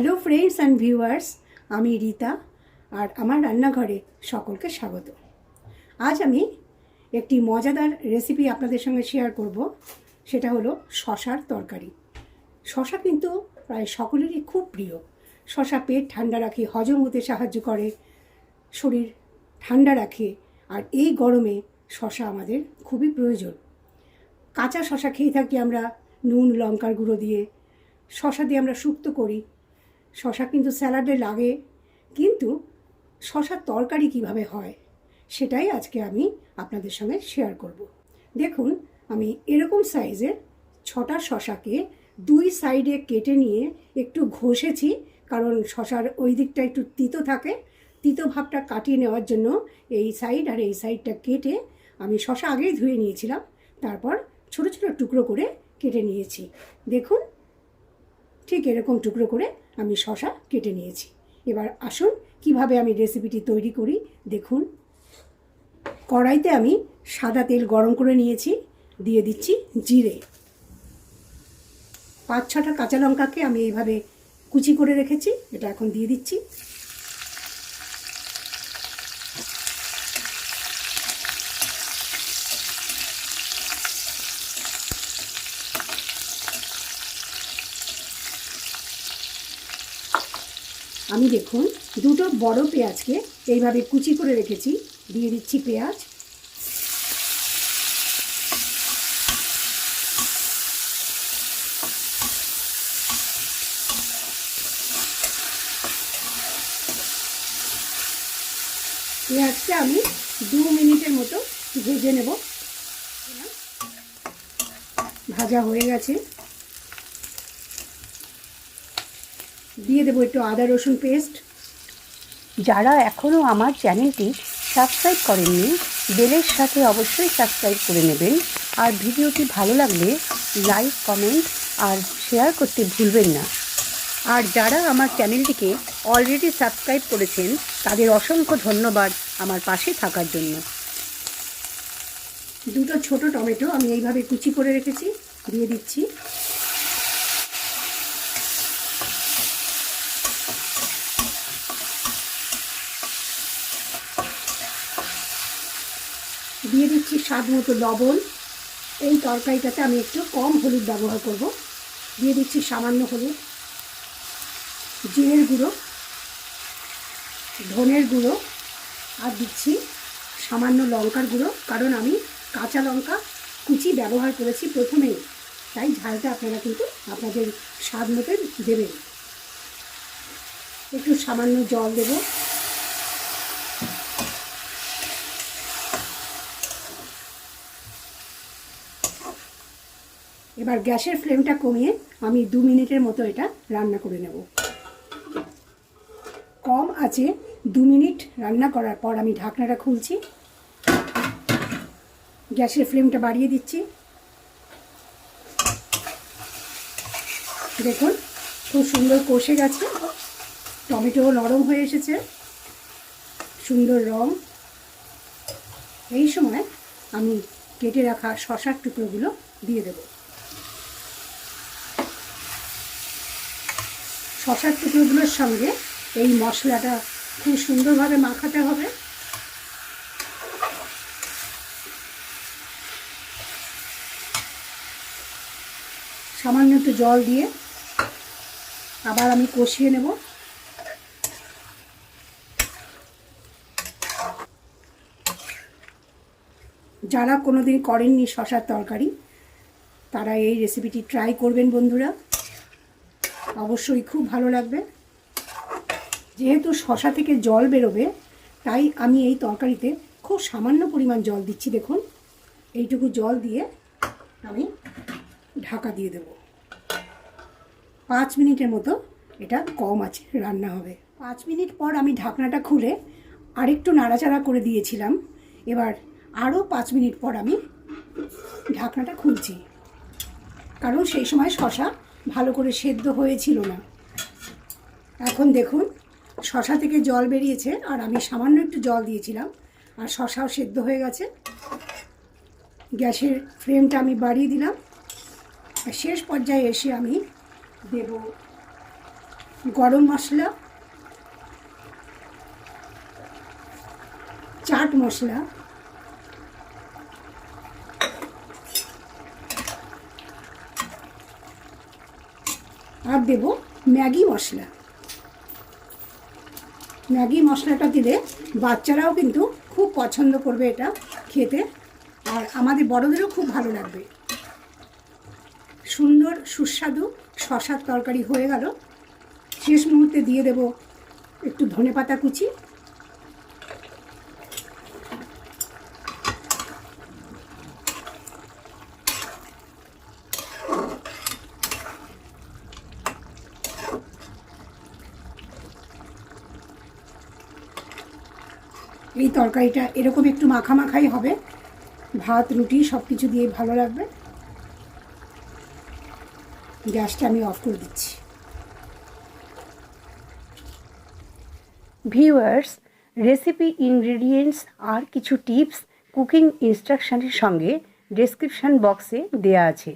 Hello friends and viewers, আমি রিতা আর আমার রান্নাঘরে সকলকে স্বাগত। আজ আমি একটি মজাদার রেসিপি আপনাদের সঙ্গে শেয়ার করব। সেটা হলো শশার তরকারি। শশা কিন্তু প্রায় সকলেরই খুব প্রিয়। শশা পেট ঠান্ডা রাখে, হজম হতে সাহায্য করে, শরীর ঠান্ডা রাখে। আর এই গরমে শশা আমাদের খুবই প্রয়োজন। কাঁচা শশা খেয়ে থাকি আমরা নুন লঙ্কার গুঁড়ো দিয়ে, শশা দিয়ে আমরা শুক্তো করি। শশা কিন্তু স্যালাডে লাগে, কিন্তু শশার তরকারি কিভাবে হয় সেটাই আজকে আমি আপনাদের সঙ্গে শেয়ার করব। দেখুন, আমি এরকম সাইজের 6টা শশাকে দুই সাইডে কেটে নিয়ে একটু ঘষেছি, কারণ শশার ওই দিকটা একটু তিতো থাকে। তিতো ভাবটা কাটিয়ে নেওয়ার জন্য এই সাইড আর এই সাইডটা কেটে আমি শশা আগেই ধুয়ে নিয়েছিলাম, তারপর ছোট ছোট টুকরো করে কেটে নিয়েছি। দেখুন, ঠিক এরকম টুকরো করে আমি শশা কেটে নিয়েছি। এবার আসুন কিভাবে আমি রেসিপিটি তৈরি করি দেখুন। কড়াইতে আমি সাদা তেল গরম করে নিয়েছি, দিয়ে দিচ্ছি জিরে। 5-6টা কাঁচা লঙ্কাকে আমি এইভাবে কুচি করে রেখেছি, এটা এখন দিয়ে দিচ্ছি। আমি দেখুন দুটো বড় পেঁয়াজকে এইভাবে কুচি করে রেখেছি, দিয়ে দিচ্ছি পেঁয়াজ। পেঁয়াজটা আমি 2 মিনিটের মতো ভেজে নেব। ভাজা হয়ে গেছে, দিয়ে দেবো একটু আদা রসুন পেস্ট। যারা এখনও আমার চ্যানেলটি সাবস্ক্রাইব করেননি, বেলের সাথে অবশ্যই সাবস্ক্রাইব করে নেবেন। আর ভিডিওটি ভালো লাগলে লাইক, কমেন্ট আর শেয়ার করতে ভুলবেন না। আর যারা আমার চ্যানেলটিকে অলরেডি সাবস্ক্রাইব করেছেন তাদের অসংখ্য ধন্যবাদ আমার পাশে থাকার জন্য। দুটো ছোট টমেটো আমি এইভাবে কুচি করে রেখেছি, দিয়ে দিচ্ছি। দিয়ে দিচ্ছি স্বাদ মতো লবণ। এই তরকারিটাতে আমি একটু কম হলুদ ব্যবহার করব। দিয়ে দিচ্ছি সামান্য হলুদ, জিরের গুঁড়ো, ধনের গুঁড়ো, আর দিচ্ছি সামান্য লঙ্কার গুঁড়ো, কারণ আমি কাঁচা লঙ্কা কুচি ব্যবহার করেছি প্রথমেই, তাই ঝালটা আপনারা কিন্তু আপনাদের স্বাদ মতো দেবেন। একটু সামান্য জল দেব। এবার গ্যাসের ফ্লেমটা কমিয়ে আমি 2 মিনিটের মতো এটা রান্না করে নেব। কম আছে 2 মিনিট রান্না করার পর আমি ঢাকনাটা খুলছি, গ্যাসের ফ্লেমটা বাড়িয়ে দিচ্ছি। দেখুন, খুব সুন্দর কষে গেছে, টমেটো নরম হয়ে এসেছে, সুন্দর রং। এই সময় আমি কেটে রাখা শশার টুকরোগুলো দিয়ে দেব। শশার টুকরোগুলোর সঙ্গে এই মশলাটা খুব সুন্দরভাবে মাখাতে হবে। সামান্য একটু জল দিয়ে আবার আমি কষিয়ে নেব। যারা কোনোদিন করেননি শশার তরকারি, তারা এই রেসিপিটি ট্রাই করবেন বন্ধুরা, অবশ্যই খুব ভালো লাগবে। যেহেতু শশা থেকে জল বেরোবে, তাই আমি এই তরকারিতে খুব সামান্য পরিমাণ জল দিচ্ছি। দেখুন, এইটুকু জল দিয়ে আমি ঢাকা দিয়ে দেব। 5 মিনিটের মতো এটা কম আছে রান্না হবে। 5 মিনিট পর আমি ঢাকনাটা খুলে আরেকটু নাড়াচাড়া করে দিয়েছিলাম। এবার আরও 5 মিনিট পর আমি ঢাকনাটা খুলছি, কারণ সেই সময় শশা ভালো করে সেদ্ধ হয়েছিল না। এখন দেখুন, শশা থেকে জল বেরিয়েছে, আর আমি সামান্য একটু জল দিয়েছিলাম, আর শশাও সেদ্ধ হয়ে গেছে। গ্যাসের ফ্লেমটা আমি বাড়িয়ে দিলাম। আর শেষ পর্যায়ে এসে আমি দেব গরম মশলা, চাট মশলা, আর দেব ম্যাগি মশলা। ম্যাগি মশলাটা দিলে বাচ্চারাও কিন্তু খুব পছন্দ করবে এটা খেতে, আর আমাদের বড়দেরও খুব ভালো লাগবে। সুন্দর সুস্বাদু শশার তরকারি হয়ে গেল। শেষ মুহূর্তে দিয়ে দেব একটু ধনেপাতা কুচি। এই তরকারিটা এরকম একটু মাখামাখাই হবে, ভাত রুটি সব কিছু দিয়ে ভালো লাগবে। গ্যাসটা আমি অফ করে দিচ্ছি। ভিউয়ার্স, রেসিপি ইনগ্রেডিয়েন্টস আর কিছু টিপস কুকিং ইনস্ট্রাকশনের সঙ্গে ডেসক্রিপশন বক্সে দেয়া আছে।